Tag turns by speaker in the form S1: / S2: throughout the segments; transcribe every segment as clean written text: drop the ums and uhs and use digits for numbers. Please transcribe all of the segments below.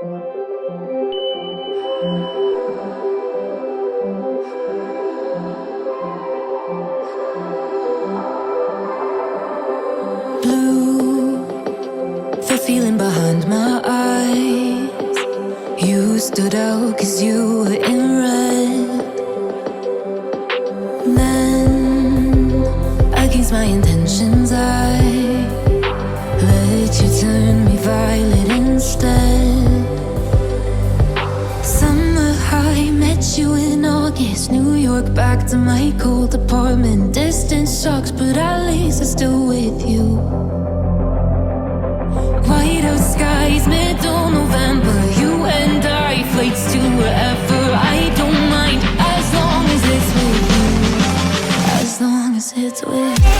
S1: Blue, the feeling behind my eyes. You stood out 'cause you were in red. Then, against my intentions, I let you turn me violet instead. Summer high, met you in August. New York, back to my cold apartment. Distance sucks, but at least I'm still with you. White out skies, middle November. You and I, flights to wherever. I don't mind, as long as it's with you. As long as it's with you.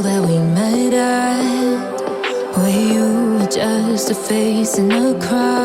S1: That we met at, where you were just a face in a crowd.